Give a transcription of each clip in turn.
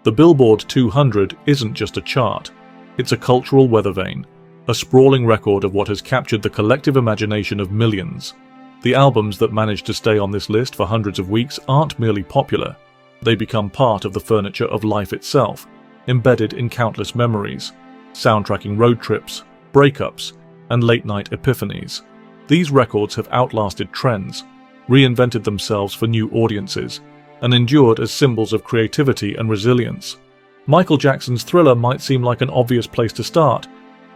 The Billboard 200 isn't just a chart, it's a cultural weather vane, a sprawling record of what has captured the collective imagination of millions. The albums that manage to stay on this list for hundreds of weeks aren't merely popular, they become part of the furniture of life itself, embedded in countless memories, soundtracking road trips, breakups, and late-night epiphanies. These records have outlasted trends, reinvented themselves for new audiences, and endured as symbols of creativity and resilience. Michael Jackson's Thriller might seem like an obvious place to start,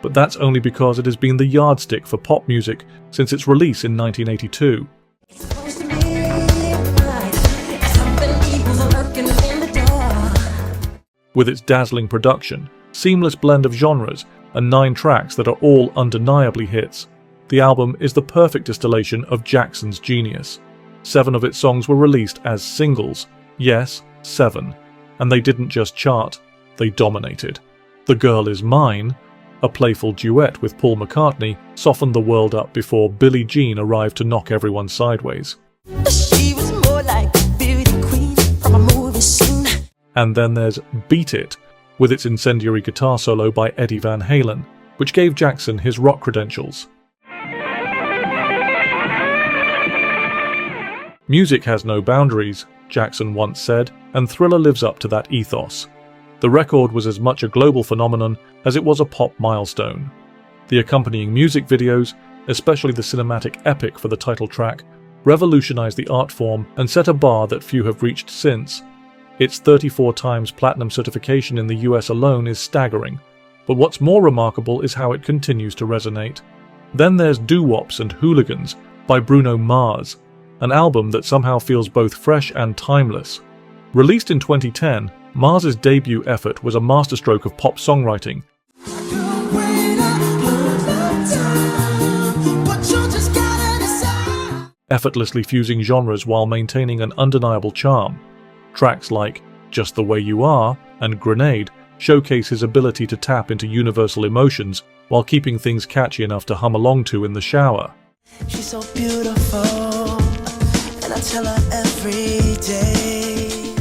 but that's only because it has been the yardstick for pop music since its release in 1982. With its dazzling production, seamless blend of genres, and 9 tracks that are all undeniably hits, the album is the perfect distillation of Jackson's genius. 7 of its songs were released as singles. Yes, 7. And they didn't just chart, they dominated. The Girl Is Mine, a playful duet with Paul McCartney, softened the world up before Billie Jean arrived to knock everyone sideways. She was more like a beauty queen from a movie scene. And then there's Beat It, with its incendiary guitar solo by Eddie Van Halen, which gave Jackson his rock credentials. Music has no boundaries, Jackson once said, and Thriller lives up to that ethos. The record was as much a global phenomenon as it was a pop milestone. The accompanying music videos, especially the cinematic epic for the title track, revolutionized the art form and set a bar that few have reached since. Its 34 times platinum certification in the US alone is staggering, but what's more remarkable is how it continues to resonate. Then there's Doo-Wops and Hooligans by Bruno Mars, an album that somehow feels both fresh and timeless. Released in 2010, Mars's debut effort was a masterstroke of pop songwriting, effortlessly fusing genres while maintaining an undeniable charm. Tracks like Just the Way You Are and Grenade showcase his ability to tap into universal emotions while keeping things catchy enough to hum along to in the shower. She's so beautiful, and I tell her every day.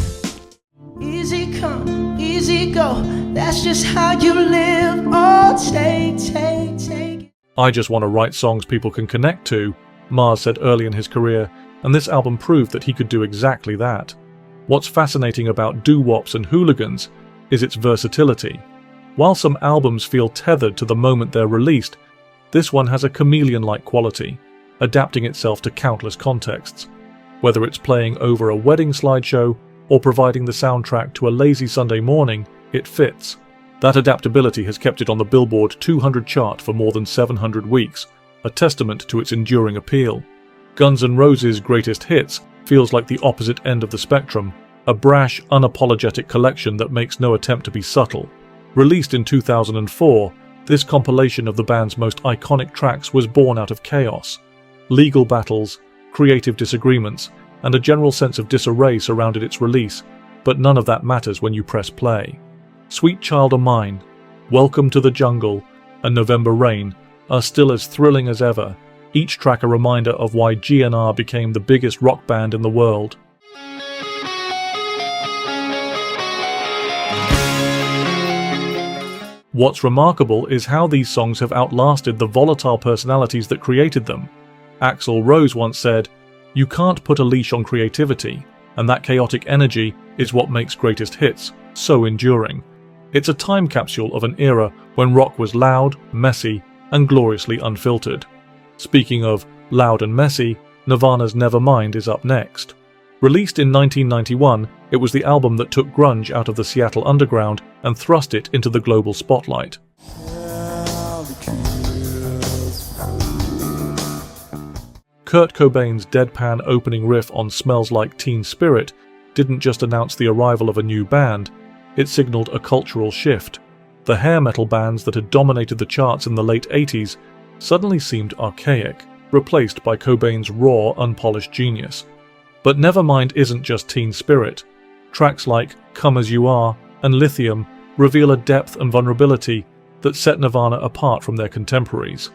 Easy come, easy go, that's just how you live. Oh, take. I just want to write songs people can connect to, Mars said early in his career, and this album proved that he could do exactly that. What's fascinating about Doo-Wops and Hooligans is its versatility. While some albums feel tethered to the moment they're released, this one has a chameleon-like quality, adapting itself to countless contexts. Whether it's playing over a wedding slideshow or providing the soundtrack to a lazy Sunday morning, it fits. That adaptability has kept it on the Billboard 200 chart for more than 700 weeks, a testament to its enduring appeal. Guns N' Roses' greatest hits feels like the opposite end of the spectrum, a brash, unapologetic collection that makes no attempt to be subtle. Released in 2004, this compilation of the band's most iconic tracks was born out of chaos. Legal battles, creative disagreements, and a general sense of disarray surrounded its release, but none of that matters when you press play. Sweet Child O' Mine, Welcome to the Jungle, and November Rain are still as thrilling as ever, each track a reminder of why GNR became the biggest rock band in the world. What's remarkable is how these songs have outlasted the volatile personalities that created them. Axl Rose once said, "You can't put a leash on creativity, and that chaotic energy is what makes greatest hits so enduring." It's a time capsule of an era when rock was loud, messy, and gloriously unfiltered. Speaking of loud and messy, Nirvana's Nevermind is up next. Released in 1991, it was the album that took grunge out of the Seattle underground and thrust it into the global spotlight. Kurt Cobain's deadpan opening riff on Smells Like Teen Spirit didn't just announce the arrival of a new band, it signaled a cultural shift. The hair metal bands that had dominated the charts in the late 80s suddenly seemed archaic, replaced by Cobain's raw, unpolished genius. But Nevermind isn't just teen spirit. Tracks like Come As You Are and Lithium reveal a depth and vulnerability that set Nirvana apart from their contemporaries.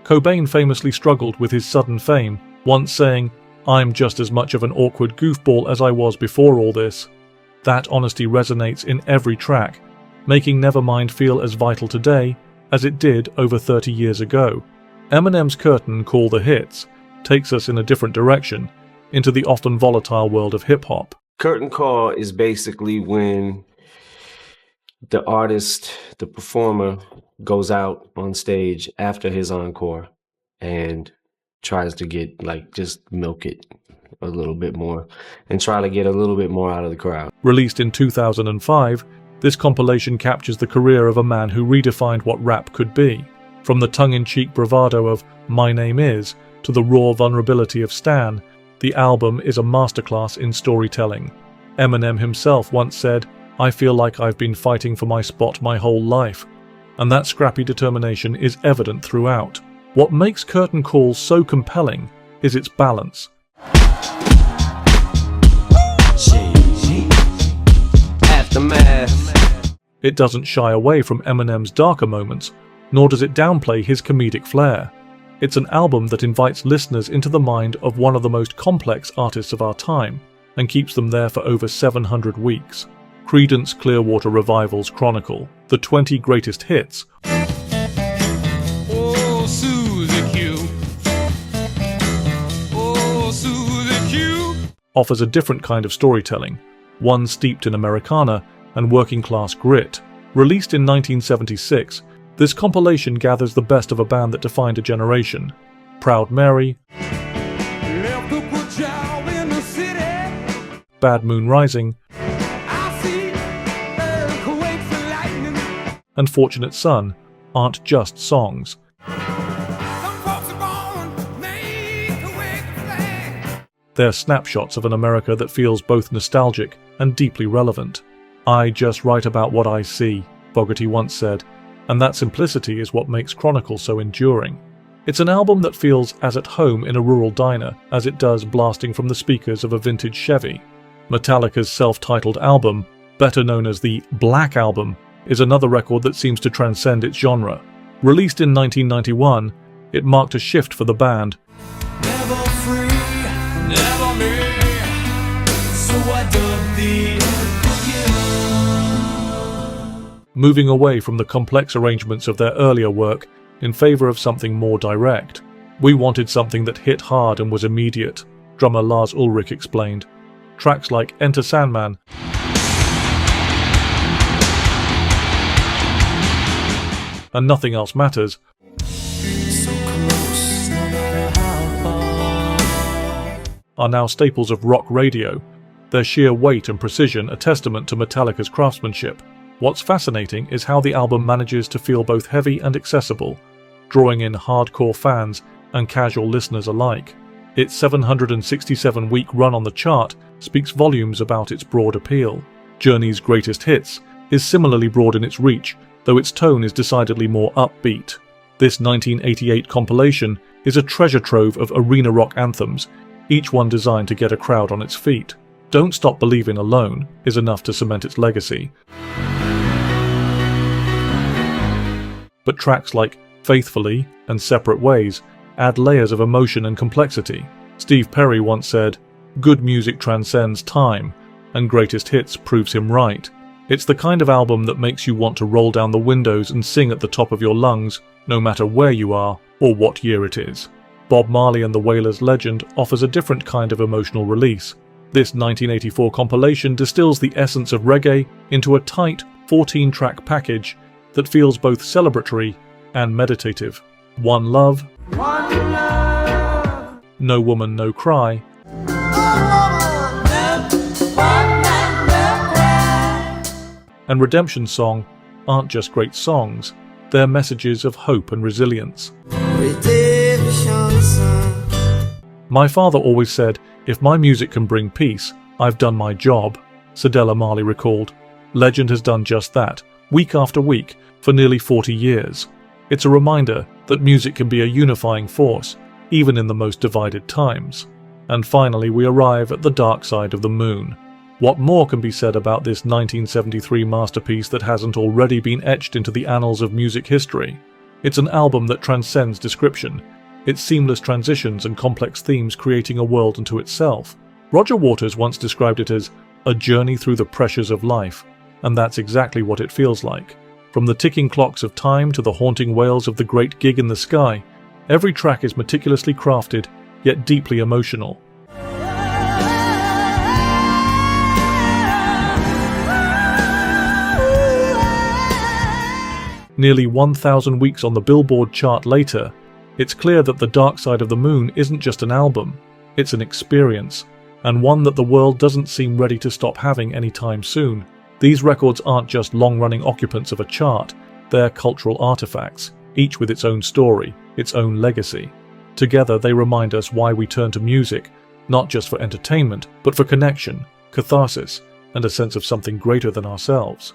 Cobain famously struggled with his sudden fame, once saying, "I'm just as much of an awkward goofball as I was before all this." That honesty resonates in every track, making Nevermind feel as vital today as it did over 30 years ago. Eminem's Curtain Call the Hits takes us in a different direction, into the often volatile world of hip-hop. Curtain call is basically when the artist, the performer, goes out on stage after his encore and tries to get, just milk it a little bit more and try to get a little bit more out of the crowd. Released in 2005, this compilation captures the career of a man who redefined what rap could be. From the tongue-in-cheek bravado of My Name Is to the raw vulnerability of Stan, the album is a masterclass in storytelling. Eminem himself once said, "I feel like I've been fighting for my spot my whole life." And that scrappy determination is evident throughout. What makes Curtain Call so compelling is its balance. Aftermath. It doesn't shy away from Eminem's darker moments, nor does it downplay his comedic flair. It's an album that invites listeners into the mind of one of the most complex artists of our time, and keeps them there for over 700 weeks. Creedence Clearwater Revival's Chronicle, the 20 greatest hits, Oh, Susie Q. Oh, Susie Q. offers a different kind of storytelling, one steeped in Americana and working-class grit. Released in 1976, this compilation gathers the best of a band that defined a generation. Proud Mary, Left a good job in the city. Bad Moon Rising, I see earthquakes and lightning. and Fortunate Son aren't just songs. Some folks are born made to wave the flag. They're snapshots of an America that feels both nostalgic and deeply relevant. "I just write about what I see," Fogerty once said, and that simplicity is what makes Chronicle so enduring. It's an album that feels as at home in a rural diner as it does blasting from the speakers of a vintage Chevy. Metallica's self-titled album, better known as the Black Album, is another record that seems to transcend its genre. Released in 1991, it marked a shift for the band, Never free, never me. So I dub thee moving away from the complex arrangements of their earlier work in favor of something more direct. "We wanted something that hit hard and was immediate," drummer Lars Ulrich explained. Tracks like Enter Sandman and Nothing Else Matters so close, no matter how far. are now staples of rock radio, their sheer weight and precision a testament to Metallica's craftsmanship. What's fascinating is how the album manages to feel both heavy and accessible, drawing in hardcore fans and casual listeners alike. Its 767-week run on the chart speaks volumes about its broad appeal. Journey's Greatest Hits is similarly broad in its reach, though its tone is decidedly more upbeat. This 1988 compilation is a treasure trove of arena rock anthems, each one designed to get a crowd on its feet. Don't Stop Believin' alone is enough to cement its legacy. But tracks like Faithfully and Separate Ways add layers of emotion and complexity. Steve Perry once said, "Good music transcends time, and Greatest Hits proves him right." It's the kind of album that makes you want to roll down the windows and sing at the top of your lungs, no matter where you are or what year it is. Bob Marley and the Wailers' legend offers a different kind of emotional release. This 1984 compilation distills the essence of reggae into a tight 14-track package that feels both celebratory and meditative. One Love, No Woman, No Cry, and Redemption Song aren't just great songs, they're messages of hope and resilience. My father always said, "If my music can bring peace, I've done my job," Cedella Marley recalled. Legend has done just that, week after week, for nearly 40 years. It's a reminder that music can be a unifying force, even in the most divided times. And finally, we arrive at the dark side of the moon. What more can be said about this 1973 masterpiece that hasn't already been etched into the annals of music history? It's an album that transcends description, its seamless transitions and complex themes creating a world unto itself. Roger Waters once described it as a journey through the pressures of life, and that's exactly what it feels like. From the ticking clocks of time to the haunting wails of the great gig in the sky, every track is meticulously crafted, yet deeply emotional. Nearly 1,000 weeks on the Billboard chart later, it's clear that The Dark Side of the Moon isn't just an album, it's an experience, and one that the world doesn't seem ready to stop having anytime soon. These records aren't just long-running occupants of a chart, they're cultural artifacts, each with its own story, its own legacy. Together they remind us why we turn to music, not just for entertainment, but for connection, catharsis, and a sense of something greater than ourselves.